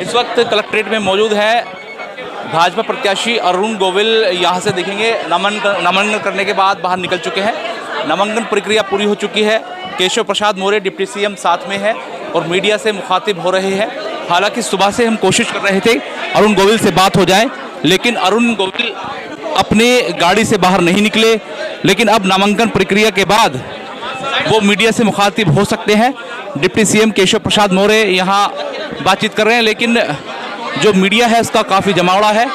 इस वक्त कलेक्ट्रेट में मौजूद है भाजपा प्रत्याशी अरुण गोविल। यहाँ से देखेंगे नामांकन करने के बाद बाहर निकल चुके हैं। नामांकन प्रक्रिया पूरी हो चुकी है। केशव प्रसाद मौर्य डिप्टी सीएम साथ में है और मीडिया से मुखातिब हो रहे हैं। हालांकि सुबह से हम कोशिश कर रहे थे अरुण गोविल से बात हो जाए, लेकिन अरुण गोविल अपने गाड़ी से बाहर नहीं निकले। लेकिन अब नामांकन प्रक्रिया के बाद वो मीडिया से मुखातिब हो सकते हैं। डिप्टी सीएम केशव प्रसाद मौर्य यहाँ बातचीत कर रहे हैं, लेकिन जो मीडिया है उसका काफ़ी जमावड़ा है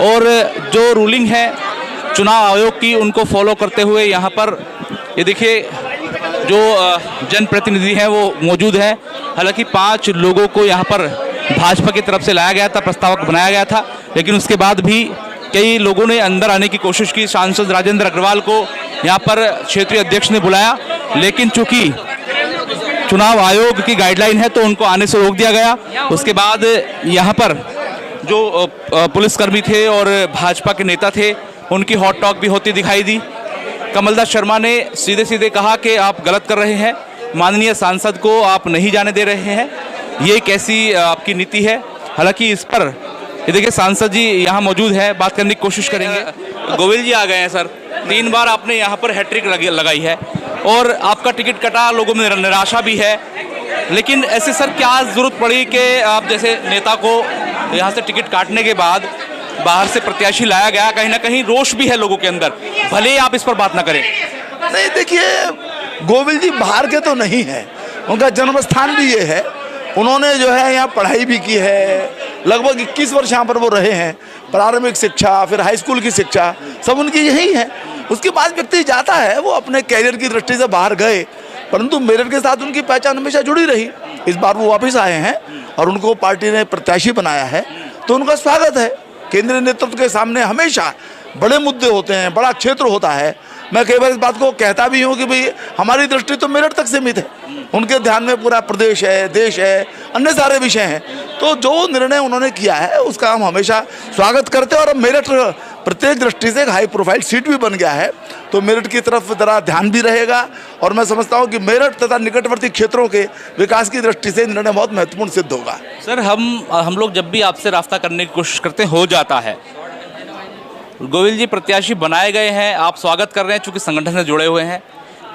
और जो रूलिंग है चुनाव आयोग की उनको फॉलो करते हुए यहाँ पर ये देखिए जो जनप्रतिनिधि हैं वो मौजूद है। हालांकि 5 लोगों को यहाँ पर भाजपा की तरफ से लाया गया था, प्रस्तावक बनाया गया था, लेकिन उसके बाद भी कई लोगों ने अंदर आने की कोशिश की। सांसद राजेंद्र अग्रवाल को यहाँ पर क्षेत्रीय अध्यक्ष ने बुलाया, लेकिन चूंकि चुनाव आयोग की गाइडलाइन है तो उनको आने से रोक दिया गया। उसके बाद यहाँ पर जो पुलिसकर्मी थे और भाजपा के नेता थे उनकी हॉट टॉक भी होती दिखाई दी। कमलदास शर्मा ने सीधे सीधे कहा कि आप गलत कर रहे हैं, माननीय सांसद को आप नहीं जाने दे रहे हैं, ये कैसी आपकी नीति है। हालांकि इस पर ये देखिए सांसद जी यहाँ मौजूद है, बात करने की कोशिश करेंगे। गोविल जी आ गए हैं सर, 3 बार आपने यहाँ पर हैट्रिक लगाई है और आपका टिकट कटा, लोगों में निराशा भी है, लेकिन ऐसे सर क्या जरूरत पड़ी कि आप जैसे नेता को यहाँ से टिकट काटने के बाद बाहर से प्रत्याशी लाया गया? कहीं ना कहीं रोष भी है लोगों के अंदर, भले ही आप इस पर बात ना करें। नहीं, देखिए गोविल जी बाहर के तो नहीं है, उनका जन्म स्थान भी ये है। उन्होंने जो है यहाँ पढ़ाई भी की है, लगभग 21 वर्ष यहाँ पर वो रहे हैं। प्रारंभिक शिक्षा, फिर हाई स्कूल की शिक्षा सब उनकी यही है। उसके बाद व्यक्ति जाता है, वो अपने कैरियर की दृष्टि से बाहर गए, परंतु मेरठ के साथ उनकी पहचान हमेशा जुड़ी रही। इस बार वो वापस आए हैं और उनको पार्टी ने प्रत्याशी बनाया है, तो उनका स्वागत है। केंद्रीय नेतृत्व के सामने हमेशा बड़े मुद्दे होते हैं, बड़ा क्षेत्र होता है। मैं कई बार इस बात को कहता भी हूँ कि भाई हमारी दृष्टि तो मेरठ तक सीमित है, उनके ध्यान में पूरा प्रदेश है, देश है, अन्य सारे विषय हैं। तो जो निर्णय उन्होंने किया है उसका हम हमेशा स्वागत करते हैं। और अब मेरठ प्रत्येक दृष्टि से एक हाई प्रोफाइल सीट भी बन गया है, तो मेरठ की तरफ ज़रा ध्यान भी रहेगा। और मैं समझता हूँ कि मेरठ तथा निकटवर्ती क्षेत्रों के विकास की दृष्टि से निर्णय बहुत महत्वपूर्ण सिद्ध होगा। सर हम लोग जब भी आपसे रास्ता करने की कोशिश करते हो जाता है। गोविल जी प्रत्याशी बनाए गए हैं, आप स्वागत कर रहे हैं चूंकि संगठन से जुड़े हुए हैं,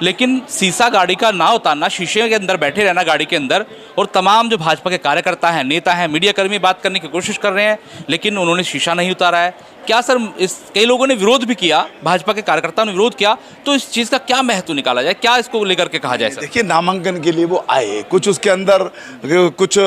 लेकिन शीशा गाड़ी का ना उतारना, शीशे के अंदर बैठे रहना गाड़ी के अंदर, और तमाम जो भाजपा के कार्यकर्ता हैं, नेता हैं, मीडिया कर्मी बात करने की कोशिश कर रहे हैं, लेकिन उन्होंने शीशा नहीं उतारा है। क्या सर इस कई लोगों ने विरोध भी किया, भाजपा के कार्यकर्ताओं ने विरोध किया, तो इस चीज़ का क्या महत्व निकाला जाए, क्या इसको लेकर के कहा जाए? सर देखिए, नामांकन के लिए वो आए, कुछ उसके अंदर कुछ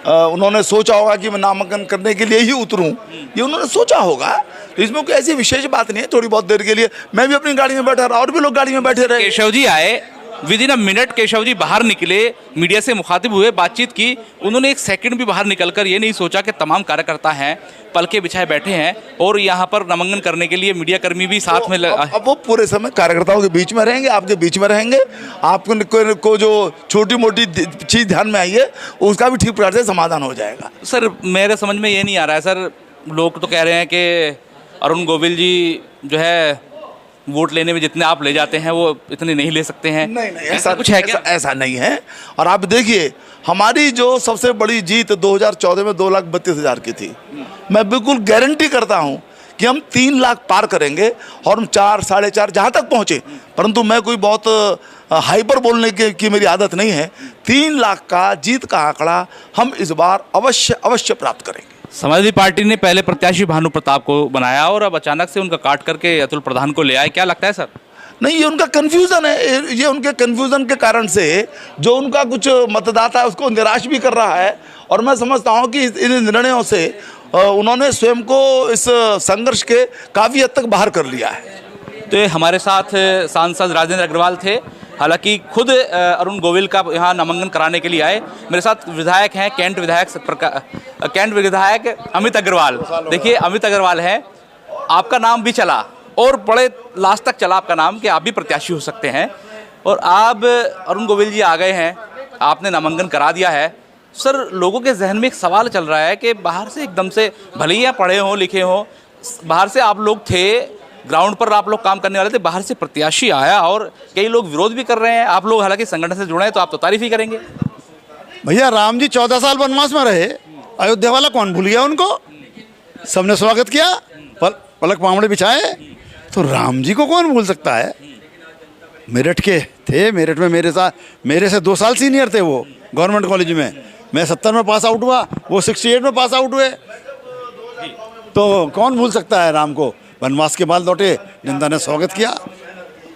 उन्होंने सोचा होगा कि मैं नामांकन करने के लिए ही उतरूं, ये उन्होंने सोचा होगा। तो इसमें कोई ऐसी विशेष बात नहीं है। थोड़ी बहुत देर के लिए मैं भी अपनी गाड़ी में बैठा रहा और भी लोग गाड़ी में बैठे रहे। केशव जी आए, within a minute Keshav ji बाहर निकले, मीडिया से मुखातिब हुए, बातचीत की। उन्होंने एक सेकंड भी बाहर निकलकर ये नहीं सोचा कि तमाम कार्यकर्ता हैं, पलके बिछाए बैठे हैं और यहाँ पर नामांकन करने के लिए मीडिया कर्मी भी साथ में अब वो पूरे समय कार्यकर्ताओं के बीच में रहेंगे, आपके बीच में रहेंगे। आपको जो छोटी मोटी चीज़ ध्यान में आई है उसका भी ठीक प्रकार से समाधान हो जाएगा। सर मेरे समझ में ये नहीं आ रहा है सर, लोग तो कह रहे हैं कि अरुण गोविल जी जो है वोट लेने में जितने आप ले जाते हैं वो इतने नहीं ले सकते हैं। नहीं, ऐसा कुछ है क्या? ऐसा नहीं है। और आप देखिए, हमारी जो सबसे बड़ी जीत 2014 में 2,32,000 की थी, मैं बिल्कुल गारंटी करता हूं कि हम 3 लाख पार करेंगे और हम 4, 4.5 जहां तक पहुंचे। परंतु मैं कोई बहुत हाइपर बोलने की मेरी आदत नहीं है। 3 लाख का जीत का आंकड़ा हम इस बार अवश्य प्राप्त करेंगे। समाजवादी पार्टी ने पहले प्रत्याशी भानु प्रताप को बनाया और अब अचानक से उनका काट करके अतुल प्रधान को ले आए, क्या लगता है सर? नहीं, ये उनका कन्फ्यूज़न है। ये उनके कन्फ्यूज़न के कारण से जो उनका कुछ मतदाता है उसको निराश भी कर रहा है। और मैं समझता हूँ कि इन निर्णयों से उन्होंने स्वयं को इस संघर्ष के काफ़ी हद तक बाहर कर लिया है। तो हमारे साथ सांसद राजेंद्र अग्रवाल थे, हालांकि खुद अरुण गोविल का यहाँ नामांकन कराने के लिए आए। मेरे साथ विधायक हैं, कैंट विधायक अमित अग्रवाल। देखिए अमित अग्रवाल हैं, आपका नाम भी चला और बड़े लास्ट तक चला आपका नाम कि आप भी प्रत्याशी हो सकते हैं, और आप अरुण गोविल जी आ गए हैं, आपने नामांकन करा दिया है। सर लोगों के जहन में एक सवाल चल रहा है कि बाहर से एकदम से, भले ही आप पढ़े हों लिखे हों, बाहर से आप लोग थे, ग्राउंड पर आप लोग काम करने वाले थे, बाहर से प्रत्याशी आया और कई लोग विरोध भी कर रहे हैं। आप लोग हालांकि संगठन से जुड़े हैं तो आप तो तारीफ ही करेंगे। भैया राम जी 14 साल वनवास में रहे, अयोध्या वाला कौन भूल गया उनको? सबने स्वागत किया, पलक पामड़े बिछाए, तो राम जी को कौन भूल सकता है? मेरठ के थे, मेरठ में मेरे से 2 साल सीनियर थे वो गवर्नमेंट कॉलेज में। मैं 70 में पास आउट हुआ, वो 68 में पास आउट हुए, तो कौन भूल सकता है राम को? वनवास के बाद लौटे, जनता ने स्वागत किया।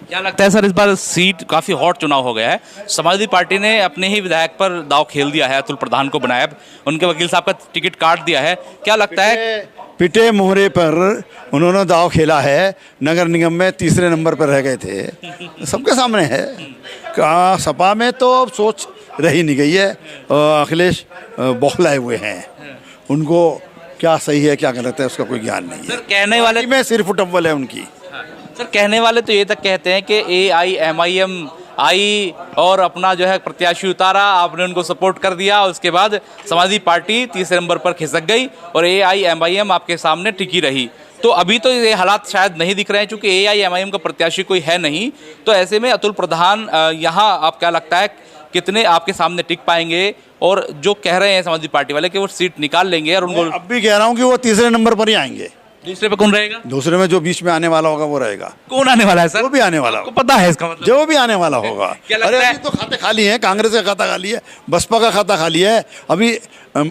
क्या लगता है सर, इस बार सीट काफ़ी हॉट चुनाव हो गया है, समाजवादी पार्टी ने अपने ही विधायक पर दाव खेल दिया है, अतुल प्रधान को बनाया, उनके वकील साहब का टिकट काट दिया है, क्या लगता है? पिटे मोहरे पर उन्होंने दाव खेला है, नगर निगम में तीसरे नंबर पर रह गए थे, सबके सामने है। सपा में तो सोच रही नहीं गई है, अखिलेश बौखलाए हुए हैं, उनको क्या सही है क्या गलत है उसका कोई ज्ञान नहीं है। सर कहने वाले में सिर्फ अव्वल है उनकी। सर कहने वाले तो ये तक कहते हैं कि AIMIM आई और अपना जो है प्रत्याशी उतारा, आपने उनको सपोर्ट कर दिया, उसके बाद समाजवादी पार्टी तीसरे नंबर पर खिसक गई और AIMIM आपके सामने टिकी रही। तो अभी तो ये हालात शायद नहीं दिख रहे हैं, चूंकि AIMIM का प्रत्याशी कोई है नहीं, तो ऐसे में अतुल प्रधान यहाँ आप क्या लगता है कितने आपके सामने टिक पाएंगे? और जो कह रहे हैं समाजवादी पार्टी वाले कि वो सीट निकाल लेंगे और उनको, अब भी कह रहा हूँ कि वो तीसरे नंबर पर ही आएंगे। दूसरे पे कौन रहेगा? दूसरे में जो बीच में आने वाला होगा वो रहेगा। कौन आने वाला है सर? वो भी आने वाला आपको होगा, पता है इसका मतलब? जो भी आने वाला होगा। क्या लगता अरे है? अभी तो खाते खाली हैं, कांग्रेस का खाता खाली है, बसपा का खाता खाली है, अभी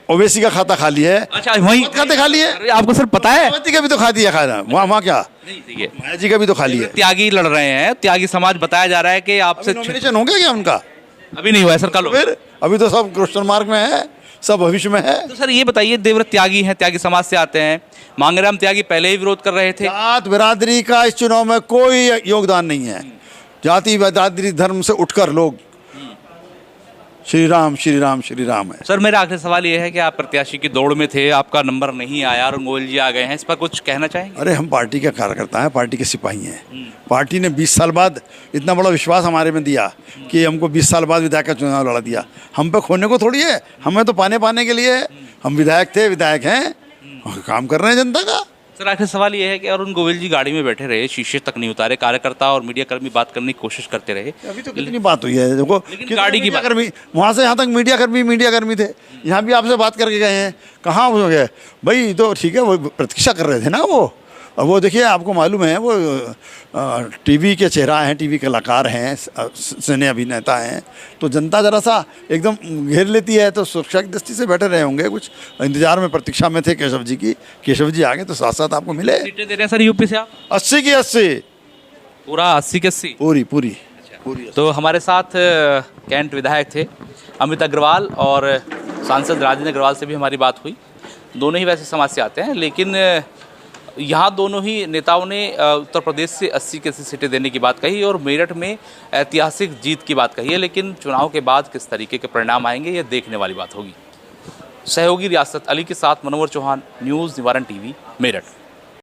ओवैसी का खाता खाली है। अच्छा वही खाते खाली है। अरे आपको सर पता है? मायावती का भी तो खा दिया खाना, वहाँ क्या नहीं ठीक है, माया जी का भी तो खाली है। त्यागी लड़ रहे हैं, त्यागी समाज बताया जा रहा है कि आपसे नॉमिनेशन हो गया क्या उनका? अभी नहीं हुआ है सर, कल होगा। फिर अभी तो सब क्वेश्चन मार्क में है, सब भविष्य में है। तो सर ये बताइए, देवव्रत त्यागी हैं, त्यागी समाज से आते हैं, मांगेराम त्यागी पहले ही विरोध कर रहे थे। जात बिरादरी का इस चुनाव में कोई योगदान नहीं है। जाति बिरादरी धर्म से उठकर लोग श्री राम श्री राम श्री राम है। सर मेरा आखिरी सवाल ये है कि आप प्रत्याशी की दौड़ में थे, आपका नंबर नहीं आया और गोयल जी आ गए हैं, इस पर कुछ कहना चाहेंगे? अरे हम पार्टी के कार्यकर्ता हैं, पार्टी के सिपाही हैं। पार्टी ने 20 साल बाद इतना बड़ा विश्वास हमारे में दिया कि हमको 20 साल बाद विधायक का चुनाव लड़ा दिया। हम पे खोने को थोड़ी है, हमें तो पाने के लिए है। हम विधायक थे, विधायक हैं, काम कर रहे हैं जनता का। सर आखिर सवाल ये है कि अरुण गोविल जी गाड़ी में बैठे रहे, शीशे तक नहीं उतारे, कार्यकर्ता और मीडिया कर्मी बात करने की कोशिश करते रहे। अभी तो कितनी बात हुई है, देखो लेकिन गाड़ी की बात, कर्मी वहाँ से यहाँ तक मीडिया कर्मी थे, यहाँ भी आपसे बात करके गए हैं, कहाँ हो गए भाई? तो ठीक है, वो प्रतीक्षा कर रहे थे ना वो। और वो देखिए आपको मालूम है वो टीवी के चेहरा हैं, टीवी कलाकार हैं, सिने अभिनेता हैं, तो जनता जरा सा एकदम घेर लेती है, तो सुरक्षा की दृष्टि से बैठे रहे होंगे, कुछ इंतजार में प्रतीक्षा में थे केशव जी की। केशव जी आ गए तो साथ साथ आपको मिले। सीटें दे रहे हैं सर यूपी से आप? 80 की 80 पूरा 80 के 80 पूरी। तो हमारे साथ कैंट विधायक थे अमित अग्रवाल और सांसद राजेंद्र अग्रवाल से भी हमारी बात हुई। दोनों ही वैसे समाज से आते हैं, लेकिन यहाँ दोनों ही नेताओं ने उत्तर प्रदेश से 80 के 80 सीटें देने की बात कही और मेरठ में ऐतिहासिक जीत की बात कही है, लेकिन चुनाव के बाद किस तरीके के परिणाम आएंगे ये देखने वाली बात होगी। सहयोगी रियासत अली के साथ मनोहर चौहान, न्यूज़ निवारण टीवी, मेरठ।